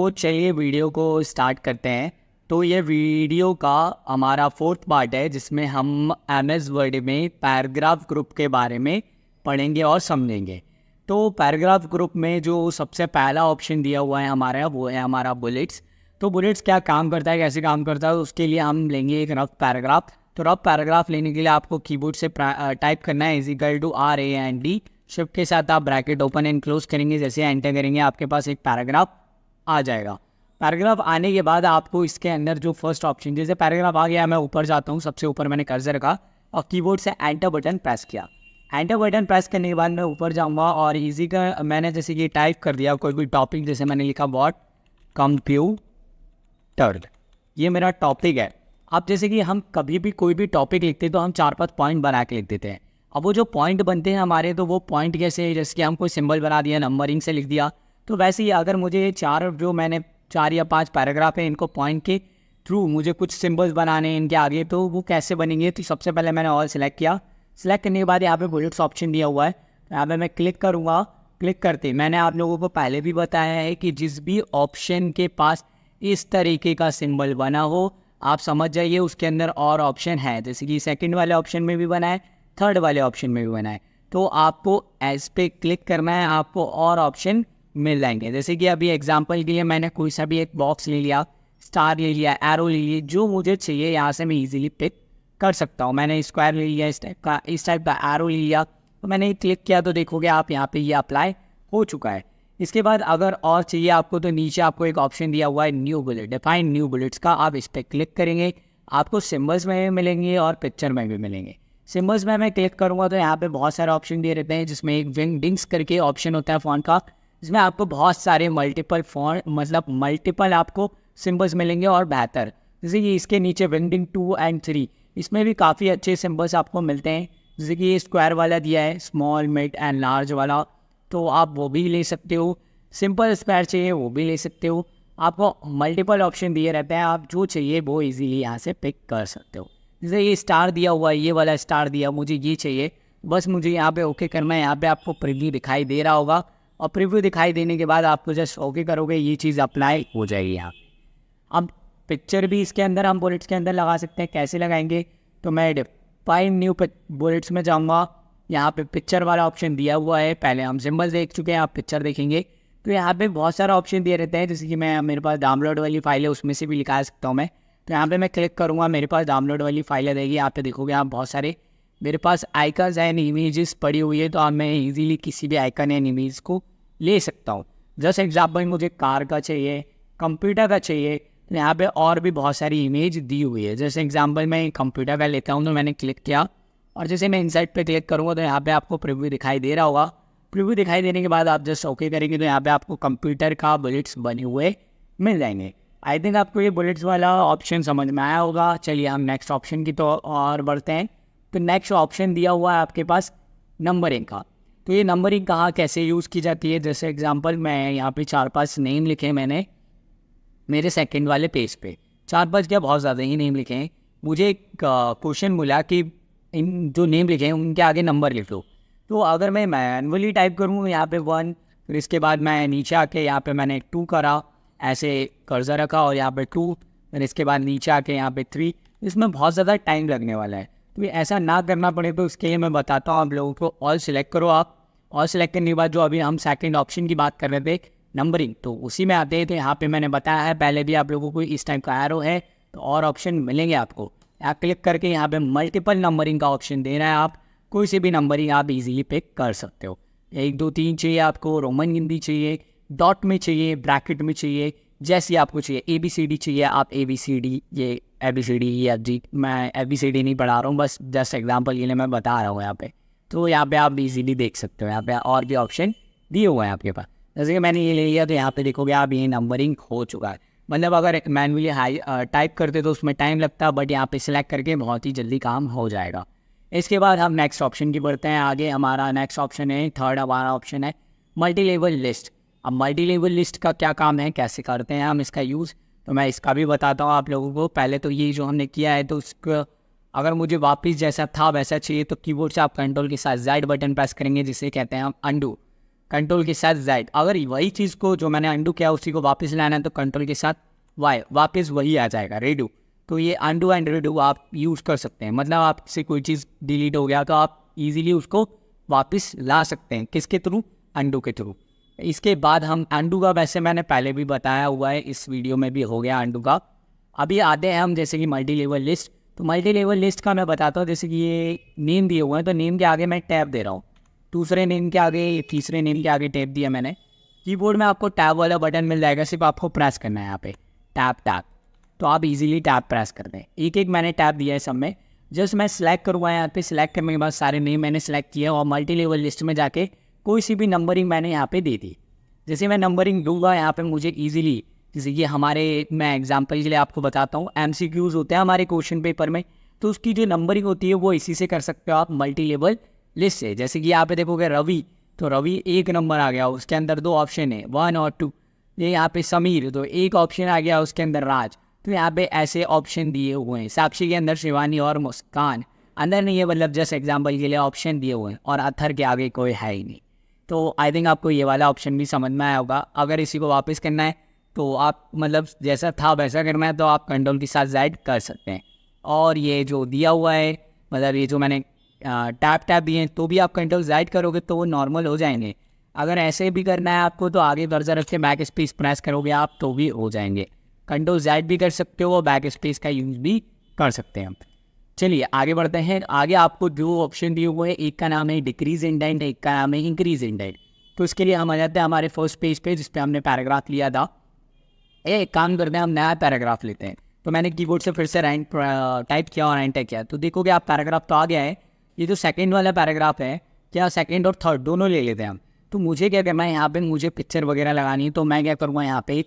तो चलिए वीडियो को स्टार्ट करते हैं। तो ये वीडियो का हमारा फोर्थ पार्ट है जिसमें हम एमएस वर्ड में पैराग्राफ ग्रुप के बारे में पढ़ेंगे और समझेंगे। तो पैराग्राफ ग्रुप में जो सबसे पहला ऑप्शन दिया हुआ है हमारा, वो है हमारा बुलेट्स। तो बुलेट्स क्या काम करता है, कैसे काम करता है, उसके लिए हम लेंगे एक रफ पैराग्राफ। तो रफ पैराग्राफ लेने के लिए आपको कीबोर्ड से टाइप करना है =RAND। शिफ्ट के साथ आप ब्रैकेट ओपन एंड क्लोज करेंगे। जैसे एंटर करेंगे आपके पास एक पैराग्राफ आ जाएगा। पैराग्राफ आने के बाद आपको इसके अंदर जो फर्स्ट ऑप्शन, जैसे पैराग्राफ आ गया, मैं ऊपर जाता हूँ, सबसे ऊपर मैंने कर्सर रखा और कीबोर्ड से एंटर बटन प्रेस किया। एंटर बटन प्रेस करने के बाद मैं ऊपर जाऊँगा और इजी का मैंने जैसे कि टाइप कर दिया कोई टॉपिक, जैसे मैंने लिखा व्हाट कंप्यूटर, ये मेरा टॉपिक है। अब जैसे कि हम कभी भी कोई भी टॉपिक लिखते हैं तो हम 4-5 पॉइंट बना के लिख देते हैं। अब वो जो पॉइंट बनते हैं हमारे, तो वो पॉइंट कैसे, जैसे कि हम कोई सिंबल बना दिया, नंबरिंग से लिख दिया, तो वैसे ही अगर मुझे 4 या 5 पैराग्राफ है, इनको पॉइंट के थ्रू मुझे कुछ सिंबल्स बनाने हैं इनके आगे, तो वो कैसे बनेंगे। तो सबसे पहले मैंने ऑल सेलेक्ट किया। सेलेक्ट करने के बाद यहाँ पे बुलेट्स ऑप्शन दिया हुआ है, यहाँ पे मैं क्लिक करूँगा। क्लिक करते मैंने आप लोगों को पहले भी बताया है कि जिस भी ऑप्शन के पास इस तरीके का सिंबल बना हो, आप समझ जाइए उसके अंदर और ऑप्शन है। जैसे कि सेकंड वाले ऑप्शन में भी बना है, थर्ड वाले ऑप्शन में भी बना है। तो आपको एज पे क्लिक करना है, आपको और ऑप्शन मिल जाएंगे। जैसे कि अभी एग्जांपल के लिए मैंने कोई सा भी एक बॉक्स ले लिया, स्टार ले लिया, एरो ले लिया, जो मुझे चाहिए यहाँ से मैं इजीली पिक कर सकता हूँ। मैंने स्क्वायर ले लिया, इस टाइप का एरो ले लिया, तो मैंने क्लिक किया तो देखोगे आप यहाँ पे ये अप्लाई हो चुका है। इसके बाद अगर और चाहिए आपको तो नीचे आपको एक ऑप्शन दिया हुआ है new bullet, define new bullets का। आप इस पर क्लिक करेंगे, आपको सिम्बल्स में भी मिलेंगे और पिक्चर में भी मिलेंगे। सिम्बल्स में मैं क्लिक करूँगा तो यहाँ पे बहुत सारे ऑप्शन दिए रहते हैं, जिसमें एक विंग्स करके ऑप्शन होता है फ़ॉन्ट का, जिसमें आपको बहुत सारे मल्टीपल आपको सिम्बल्स मिलेंगे और बेहतर। जैसे कि इसके नीचे विंगडिंग 2 और 3, इसमें भी काफ़ी अच्छे सिम्बल्स आपको मिलते हैं। जैसे कि ये स्क्वायर वाला दिया है, स्मॉल मिड एंड लार्ज वाला, तो आप वो भी ले सकते हो। सिंपल स्क्वायर चाहिए वो भी ले सकते हो। आपको मल्टीपल ऑप्शन दिए रहते हैं, आप जो चाहिए वो इजीली यहाँ से पिक कर सकते हो। जैसे ये स्टार दिया हुआ है, ये वाला स्टार दिया, मुझे ये चाहिए, बस मुझे यहाँ पे ओके करना है। यहाँ पे आपको प्रीव्यू दिखाई दे रहा होगा और प्रीव्यू दिखाई देने के बाद आपको जस्ट ओके करोगे, ये चीज़ अप्लाई हो जाएगी यहाँ। अब पिक्चर भी इसके अंदर हम बुलेट्स के अंदर लगा सकते हैं। कैसे लगाएंगे, तो मैं डिफाइन न्यू बुलेट्स में जाऊँगा। यहाँ पे पिक्चर वाला ऑप्शन दिया हुआ है, पहले हम सिंबल देख चुके हैं, आप पिक्चर देखेंगे तो यहाँ पे बहुत सारा ऑप्शन दिए रहते हैं। जैसे कि मेरे पास डाउनलोड वाली फाइल है, उसमें से भी लिखा सकता हूँ मैं। तो यहाँ पे मैं क्लिक करूँगा, मेरे पास डाउनलोड वाली फाइल रहेगी। यहाँ पे देखोगे आप बहुत सारे मेरे पास आइकन्स एंड इमेजेस पड़ी हुई है, तो अब मैं इजीली किसी भी आइकन एंड इमेज को ले सकता हूँ। जस्ट एग्जाम्पल मुझे कार का चाहिए, कंप्यूटर का चाहिए, तो यहाँ पे और भी बहुत सारी इमेज दी हुई है। जैसे एग्जाम्पल मैं कंप्यूटर का लेता हूँ, तो मैंने क्लिक किया और जैसे मैं इनसाइट पे क्लिक करूँगा तो यहाँ पे आपको प्रीव्यू दिखाई दे रहा होगा। प्रीव्यू दिखाई देने के बाद आप जस्ट ओके करेंगे तो यहाँ पे आपको कंप्यूटर का बुलेट्स बने हुए मिल जाएंगे। आई थिंक आपको ये बुलेट्स वाला ऑप्शन समझ में आया होगा। चलिए हम नेक्स्ट ऑप्शन की तो और बढ़ते हैं। तो नेक्स्ट ऑप्शन दिया हुआ है आपके पास नंबरिंग का। तो ये नंबरिंग कहाँ कैसे यूज़ की जाती है, जैसे एग्जाम्पल मैं यहाँ पे 4-5 नेम लिखे मैंने मेरे सेकंड वाले पेज पे, 4-5 क्या बहुत ज़्यादा ही नेम लिखे हैं। मुझे एक क्वेश्चन मिला कि इन जो नेम लिखे हैं उनके आगे नंबर लिख लो। तो अगर मैं मैनुअली टाइप करूँ यहाँ पे 1, फिर इसके बाद मैं नीचे आके यहाँ पे मैंने 2 करा, ऐसे कर्सर रखा और यहाँ पे 2, फिर इसके बाद नीचे आके यहाँ पे 3, इसमें बहुत ज़्यादा टाइम लगने वाला है। तो ऐसा ना करना पड़े तो इसके लिए मैं बताता हूँ आप लोगों को, ऑल सेलेक्ट करो आप। ऑल सेलेक्ट करने के बाद जो अभी हम सेकेंड ऑप्शन की बात कर रहे थे नंबरिंग, तो उसी में आते हैं। तो यहाँ पे मैंने बताया है पहले भी आप लोगों को, इस टाइप का एरो है तो और ऑप्शन मिलेंगे आपको। यहाँ क्लिक करके यहाँ पे मल्टीपल नंबरिंग का ऑप्शन दे रहा है, आप कोई से भी नंबरिंग आप इजीली पिक कर सकते हो। 1 2 3 चाहिए आपको, रोमन हिंदी चाहिए, डॉट में चाहिए, ब्रैकेट में चाहिए, जैसी आपको चाहिए। ABCD चाहिए, आप ABCD, ये ABCD या जी, मैं ABCD नहीं पढ़ा रहा हूँ, बस जस्ट एग्जाम्पल के लिए मैं बता रहा हूँ यहाँ पे। तो यहाँ पे आप इजीली देख सकते हो, यहाँ पे और भी ऑप्शन दिए हुए हैं आपके पास। जैसे कि मैंने ये ले लिया तो यहाँ पे देखोगे आप ये नंबरिंग हो चुका है। मतलब अगर मैनुअली टाइप करते तो उसमें टाइम लगता, बट यहाँ पे सिलेक्ट करके बहुत ही जल्दी काम हो जाएगा। इसके बाद हम नेक्स्ट ऑप्शन की बढ़ते हैं आगे। हमारा नेक्स्ट ऑप्शन है, थर्ड हमारा ऑप्शन है मल्टी लेवल लिस्ट। अब मल्टी लेवल लिस्ट का क्या काम है, कैसे करते हैं हम इसका यूज़, तो मैं इसका भी बताता हूँ आप लोगों को। पहले तो ये जो हमने किया है, तो उसको अगर मुझे वापस जैसा था वैसा चाहिए तो कीबोर्ड से आप कंट्रोल के साथ Z बटन प्रेस करेंगे, जिसे कहते हैं हम अंडू। कंट्रोल के साथ जेड। अगर वही चीज़ को जो मैंने अंडू किया उसी को वापस लाना है तो कंट्रोल के साथ वाई, वापस वही आ जाएगा रेडू। तो ये अंडू एंड रेडू आप यूज़ कर सकते हैं। मतलब आपसे कोई चीज़ डिलीट हो गया तो आप इजीली उसको वापस ला सकते हैं, किसके थ्रू, अंडू के थ्रू। इसके बाद हम अंडू का वैसे मैंने पहले भी बताया हुआ है, इस वीडियो में भी हो गया अंडू का। अभी आते हैं हम जैसे कि मल्टी लेवल लिस्ट। तो मल्टी लेवल लिस्ट का मैं बताता हूँ, जैसे कि ये नेम दिए हुए हैं तो नेम के आगे मैं टैब दे रहा हूँ, दूसरे नेम के आगे, तीसरे नेम के आगे टैब दिया मैंने। कीबोर्ड में आपको टैब वाला बटन मिल जाएगा, सिर्फ आपको प्रेस करना है यहाँ पे टैब टैब, तो आप इजीली टैब प्रेस कर दें। एक एक मैंने टैब दिया है सब में। जस्ट मैं सिलेक्ट करूँगा यहाँ पे, सिलेक्ट करने के बाद सारे नेम मैंने सेलेक्ट किया और मल्टी लेवल लिस्ट में जाके कोई सी भी नंबरिंग मैंने यहाँ पे दे दी। जैसे मैं नंबरिंग दूंगा यहाँ पे मुझे ईजिली, जैसे कि हमारे, मैं एग्जांपल के लिए आपको बताता हूँ, MCQs होते हैं हमारे क्वेश्चन पेपर में, तो उसकी जो नंबरिंग होती है वो इसी से कर सकते हो आप मल्टी लेवल लिस्ट से। जैसे कि यहाँ पे देखोगे रवि, तो रवि एक नंबर आ गया, उसके अंदर 2 ऑप्शन है 1 और 2। ये यहाँ पे समीर, तो एक ऑप्शन आ गया, उसके अंदर राज। तो यहाँ पे ऐसे ऑप्शन दिए हुए हैं। साक्षी के अंदर शिवानी और मुस्कान, अंदर नहीं है, मतलब जस्ट एग्जाम्पल के लिए ऑप्शन दिए हुए हैं, और अथर के आगे कोई है ही नहीं। तो आई थिंक आपको ये वाला ऑप्शन भी समझ में आया होगा। अगर इसी को वापस करना है तो आप, मतलब जैसा था वैसा करना है तो आप कंट्रोल के साथ ज़ाइड कर सकते हैं। और ये जो दिया हुआ है, मतलब ये जो मैंने टैप टैप दिए हैं, तो भी आप कंट्रोल ज़ाइड करोगे तो वो नॉर्मल हो जाएंगे। अगर ऐसे भी करना है आपको तो आगे कर्सर रख के बैक स्पेस प्रेस करोगे आप तो भी हो जाएंगे। कंट्रोल ज़ाइड भी कर सकते हो और बैक स्पेस का यूज़ भी कर सकते हैं। चलिए आगे बढ़ते हैं। आगे आपको जो ऑप्शन दिए हुए हैं, एक का नाम है डिक्रीज इंडेंट, एक का नाम है इंक्रीज इंडेंट। तो इसके लिए हम आ जाते हैं हमारे फर्स्ट पेज पे जिस पे हमने पैराग्राफ लिया था। एक काम करते हैं, हम नया पैराग्राफ लेते हैं। तो मैंने कीबोर्ड से फिर से टाइप किया और एंटर किया, तो देखोगे आप पैराग्राफ तो आ गया है। ये जो सेकंड वाला पैराग्राफ है, क्या सेकंड और थर्ड दोनों ले लेते हैं हम। तो मुझे क्या करना है, यहाँ पे मुझे पिक्चर वगैरह लगानी है, तो मैं क्या करूँगा, यहाँ पे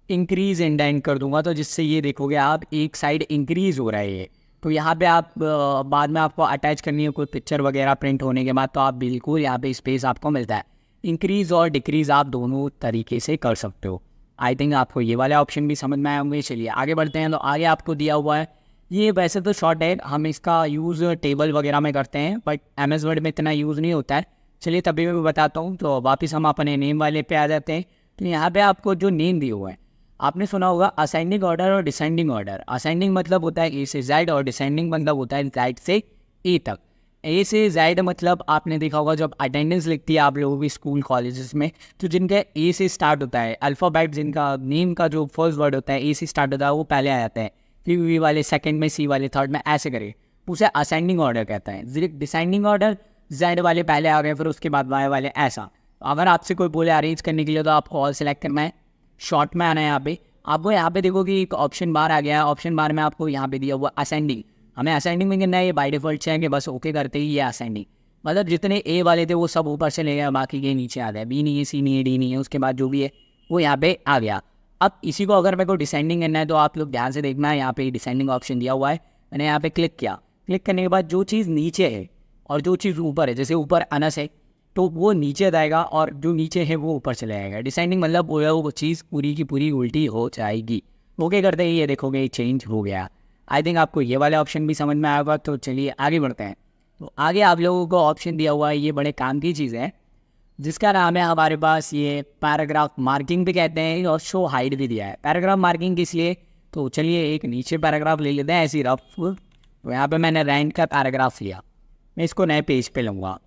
इंक्रीज इंडेंट कर दूंगा, तो जिससे ये देखोगे आप एक साइड इंक्रीज हो रहा है ये। तो यहाँ पे आप बाद में आपको अटैच करनी है कोई पिक्चर वगैरह प्रिंट होने के बाद, तो आप बिल्कुल यहाँ पे स्पेस आपको मिलता है। इंक्रीज और डिक्रीज आप दोनों तरीके से कर सकते हो। आई थिंक आपको ये वाले ऑप्शन भी समझ में आए होंगे। चलिए आगे बढ़ते हैं। तो आगे आपको दिया हुआ है, ये वैसे तो शॉर्ट है, हम इसका यूज़ टेबल वगैरह में करते हैं, बट MS वर्ड में इतना यूज़ नहीं होता है। चलिए तभी मैं बताता हूँ। तो वापस हम अपने नेम वाले पे आ जाते हैं। तो यहाँ पे आपको जो नेम दिए हुए हैं, आपने सुना होगा असेंडिंग ऑर्डर और डिसेंडिंग ऑर्डर। असेंडिंग मतलब होता है ए से जेड और डिसेंडिंग मतलब होता है जेड से ए तक। ए से जेड मतलब आपने देखा होगा जब अटेंडेंस लिखती है आप लोगों की स्कूल कॉलेजेस में, तो जिनका ए से स्टार्ट होता है अल्फ़ाबेट, जिनका नेम का जो फर्स्ट वर्ड होता है ए से स्टार्ट होता है वो पहले आ जाते हैं, फिर वी वाले सेकंड में, सी वाले थर्ड में, ऐसे करें, उसे असेंडिंग ऑर्डर कहता है। डिसेंडिंग ऑर्डर, जेड वाले पहले आ गए फिर उसके बाद वाई वाले, ऐसा। अगर आपसे कोई बोले अरेंज करने के लिए तो आपको ऑल सेलेक्ट करना है, शॉर्ट में आना है। यहाँ पे आपको यहाँ पे देखो कि एक ऑप्शन बार आ गया है, ऑप्शन बार में आपको यहाँ पे दिया हुआ असेंडिंग। हमें असेंडिंग में करना है, ये बाय डिफॉल्ट है कि बस ओके करते ही ये असेंडिंग, मतलब जितने ए वाले थे वो सब ऊपर से ले गया, बाकी के नीचे आ गया। बी नहीं है, सी नहीं है, डी नहीं है, उसके बाद जो भी है वो यहाँ पे आ गया। अब इसी को अगर मेरे को डिसेंडिंग करना है तो आप लोग ध्यान से देखना है, यहाँ पे डिसेंडिंग ऑप्शन दिया हुआ है, मैंने यहाँ पे क्लिक किया। क्लिक करने के बाद जो चीज़ नीचे है और जो चीज़ ऊपर है, जैसे ऊपर अनस है तो वो नीचे जाएगा और जो नीचे है वो ऊपर चले जाएगा। डिसेंडिंग मतलब वो चीज़ पूरी की पूरी उल्टी हो जाएगी। ओके करते ही ये देखोगे चेंज हो गया। आई थिंक आपको ये वाला ऑप्शन भी समझ में आएगा। तो चलिए आगे बढ़ते हैं। तो आगे आप लोगों को ऑप्शन दिया हुआ है, ये बड़े काम की चीज़ है, जिसका नाम है हमारे पास ये पैराग्राफ मार्किंग भी कहते हैं और शो हाइड भी दिया है। पैराग्राफ मार्किंग किस लिए, तो चलिए एक नीचे पैराग्राफ ले लेते हैं ऐसी रफ। तो यहाँ पे मैंने रैंक का पैराग्राफ लिया, मैं इसको नए पेज पे लूँगा,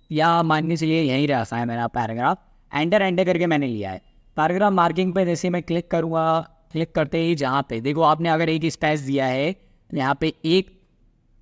या मान के चलिए यहीं रहता है मेरा पैराग्राफ, एंटर एंटर करके मैंने लिया है। पैराग्राफ मार्किंग पे जैसे मैं क्लिक करूँगा, क्लिक करते ही जहाँ पे देखो आपने अगर एक स्पेस दिया है तो यहाँ पे एक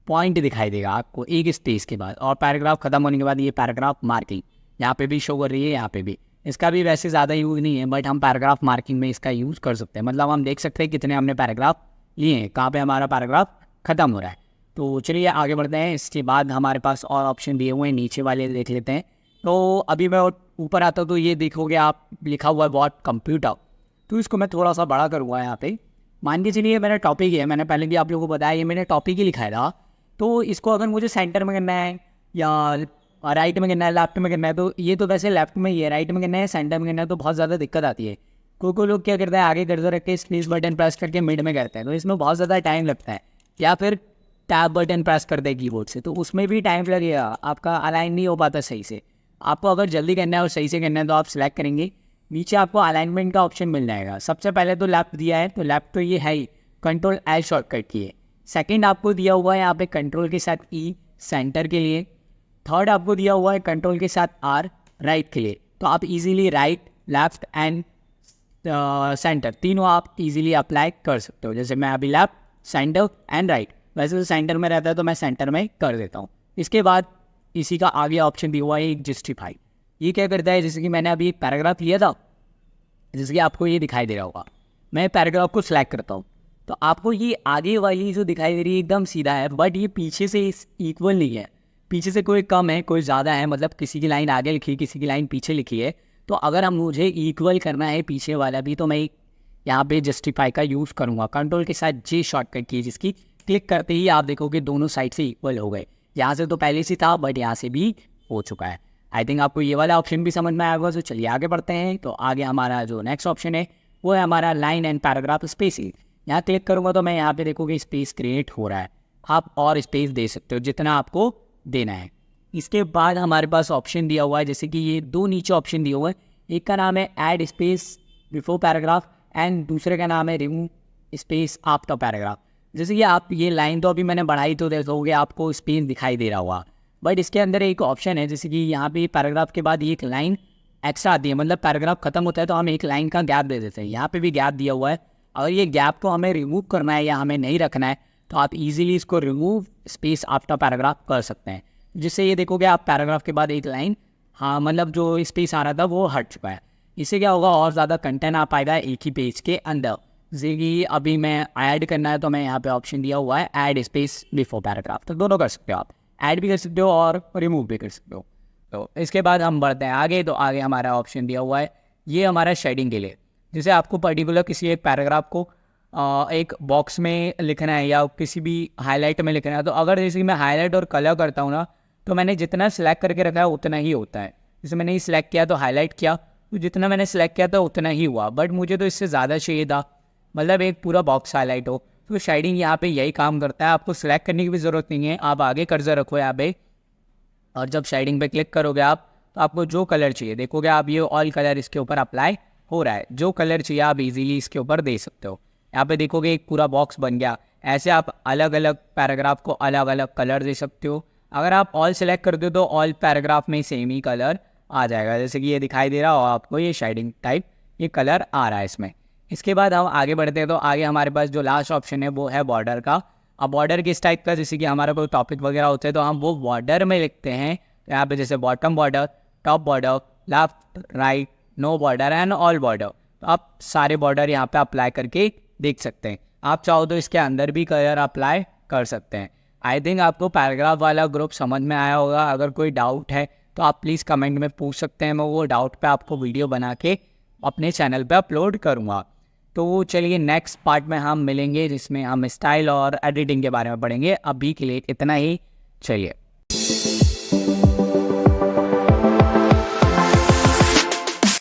पॉइंट दिखाई देगा आपको एक स्पेस के बाद, और पैराग्राफ खत्म होने के बाद ये पैराग्राफ मार्किंग यहाँ पे भी शो कर रही है, यहाँ पे भी। इसका भी वैसे ज़्यादा यूज़ नहीं है, बट हम पैराग्राफ मार्किंग में इसका यूज़ कर सकते हैं। मतलब हम देख सकते हैं कितने हमने पैराग्राफ लिए हैं, कहाँ पे हमारा पैराग्राफ ख़त्म हो रहा है। तो चलिए आगे बढ़ते हैं। इसके बाद हमारे पास और ऑप्शन दिए हुए हैं, नीचे वाले देख लेते हैं। तो अभी मैं ऊपर आता हूँ तो ये देखोगे आप लिखा हुआ है व्हाट कंप्यूटर, तो इसको मैं थोड़ा सा बड़ा करूँगा यहाँ पे। मान के चलिए मेरा टॉपिक है, मैंने पहले भी आप लोगों को बताया ये मैंने टॉपिक ही लिखा था। तो इसको अगर मुझे सेंटर में करना है या राइट में करना है, लेफ्ट में करना है, तो ये तो वैसे लेफ्ट में ही है, राइट में करना है, सेंटर में करना है तो बहुत ज़्यादा दिक्कत आती है। कोई लोग क्या करता है आगे कर्सर रख के स्पेस बटन प्रेस करके मिड में करते हैं, तो इसमें बहुत ज़्यादा टाइम लगता है। या फिर टैब बटन प्रेस कर दे कीबोर्ड से, तो उसमें भी टाइम लगेगा, आपका अलाइन नहीं हो पाता सही से। आपको अगर जल्दी करना है और सही से करना है तो आप सिलेक्ट करेंगे, नीचे आपको अलाइनमेंट का ऑप्शन मिल जाएगा। सबसे पहले तो लेफ्ट दिया है, तो लेफ्ट तो ये है ही, कंट्रोल एल शॉर्टकट की है। सेकंड आपको दिया हुआ है यहाँ पे कंट्रोल के साथ ई सेंटर के लिए। थर्ड आपको दिया हुआ है कंट्रोल के साथ आर राइट के लिए। तो आप easily right, left and centre तीनों आप इजीली अप्लाई कर सकते हो। जैसे मैं अभी लेफ्ट, सेंटर एंड राइट, वैसे तो सेंटर में रहता है तो मैं सेंटर में कर देता हूँ। इसके बाद इसी का आगे ऑप्शन दिया हुआ है एक जस्टिफाई। ये क्या करता है, जैसे कि मैंने अभी एक पैराग्राफ लिया था, जैसे कि आपको ये दिखाई दे रहा होगा, मैं पैराग्राफ को सिलेक्ट करता हूँ तो आपको ये आगे वाली जो दिखाई दे रही है एकदम सीधा है, बट ये पीछे से इस इक्वल नहीं है, पीछे से कोई कम है कोई ज़्यादा है, मतलब किसी की लाइन आगे लिखी है किसी की लाइन पीछे लिखी है। तो अगर हम मुझे इक्वल करना है पीछे वाला भी, तो मैं यहाँ पे जस्टिफाई का यूज़ करूँगा, कंट्रोल के साथ जे शॉर्टकट की, जिसकी क्लिक करते ही आप देखोगे दोनों साइड से इक्वल हो गए। यहाँ से तो पहले से था बट यहाँ से भी हो चुका है। आई थिंक आपको ये वाला ऑप्शन भी समझ में आया होगा। तो चलिए आगे बढ़ते हैं। तो आगे हमारा जो नेक्स्ट ऑप्शन है वो है हमारा लाइन एंड पैराग्राफ स्पेसिंग। यहाँ क्लिक करूँगा तो मैं यहाँ पे देखोगे स्पेस क्रिएट हो रहा है, आप और स्पेस दे सकते हो जितना आपको देना है। इसके बाद हमारे पास ऑप्शन दिया हुआ है, जैसे कि ये दो नीचे ऑप्शन दिए हुए हैं, एक का नाम है add space before paragraph and दूसरे का नाम है रिमूव स्पेस आफ्टर पैराग्राफ। जैसे कि आप ये लाइन तो अभी मैंने बढ़ाई तो देखोगे आपको स्पेस दिखाई दे रहा होगा, बट इसके अंदर एक ऑप्शन है, जैसे कि यहाँ पे पैराग्राफ के बाद एक लाइन एक्स्ट्रा आती है, मतलब पैराग्राफ खत्म होता है तो हम एक लाइन का गैप दे देते हैं। यहाँ पे भी गैप दिया हुआ है, अगर ये गैप को हमें रिमूव करना है या हमें नहीं रखना है तो आप इजीली इसको रिमूव स्पेस आफ्टर पैराग्राफ कर सकते हैं, जिससे ये देखोगे आप पैराग्राफ के बाद एक लाइन, हाँ मतलब जो स्पेस आ रहा था वो हट चुका है। इससे क्या होगा, और ज़्यादा कंटेंट आ पाएगा एक ही पेज के अंदर। जैसे कि अभी मैं ऐड करना है तो मैं यहाँ पे ऑप्शन दिया हुआ है ऐड स्पेस बिफोर पैराग्राफ, तो दोनों कर सकते हो आप, ऐड भी कर सकते हो और रिमूव भी कर सकते हो। तो इसके बाद हम बढ़ते हैं आगे। तो आगे हमारा ऑप्शन दिया हुआ है ये हमारा शेडिंग के लिए। जैसे आपको पर्टिकुलर किसी एक पैराग्राफ को एक बॉक्स में लिखना है या किसी भी हाईलाइट में लिखना है, तो अगर जैसे कि मैं हाईलाइट और कलर करता हूँ ना, तो मैंने जितना सेलेक्ट करके रखा है उतना ही होता है। जैसे मैंने ये सिलेक्ट किया तो हाईलाइट किया, तो जितना मैंने सेलेक्ट किया था उतना ही हुआ, बट मुझे तो इससे ज़्यादा चाहिए था, मतलब एक पूरा बॉक्स हाईलाइट हो। तो शेडिंग यहाँ पे यही काम करता है, आपको सिलेक्ट करने की भी ज़रूरत नहीं है, आप आगे कर्सर रखो यहाँ पे और जब शेडिंग पे क्लिक करोगे आप तो आपको जो कलर चाहिए देखोगे आप ये ऑल कलर इसके ऊपर अप्लाई हो रहा है, जो कलर चाहिए आप इजीली इसके ऊपर दे सकते हो। यहाँ पे देखोगे एक पूरा बॉक्स बन गया। ऐसे आप अलग अलग पैराग्राफ को अलग अलग कलर दे सकते हो। अगर आप ऑल सेलेक्ट कर दो तो ऑल पैराग्राफ में सेम ही कलर आ जाएगा, जैसे कि ये दिखाई दे रहा हो आपको, ये शेडिंग टाइप ये कलर आ रहा है इसमें। इसके बाद हम आगे बढ़ते हैं। तो आगे हमारे पास जो लास्ट ऑप्शन है वो है बॉर्डर का। अब बॉर्डर किस टाइप का, जैसे कि हमारा कोई टॉपिक वगैरह होता है तो हम वो बॉर्डर में लिखते हैं। तो यहाँ पे जैसे bottom border, top border, left right, no border and all border, तो आप सारे बॉर्डर यहाँ पे अप्लाई करके देख सकते हैं। आप चाहो तो इसके अंदर भी कलर अप्लाई कर सकते हैं। आई थिंक आपको पैराग्राफ वाला ग्रुप समझ में आया होगा। अगर कोई डाउट है तो आप प्लीज़ कमेंट में पूछ सकते हैं, मैं वो डाउट पे आपको वीडियो बना के अपने चैनल पे अपलोड करूँगा। तो चलिए नेक्स्ट पार्ट में हम मिलेंगे जिसमें हम स्टाइल और एडिटिंग के बारे में पढ़ेंगे। अभी के लिए इतना ही, चलिए।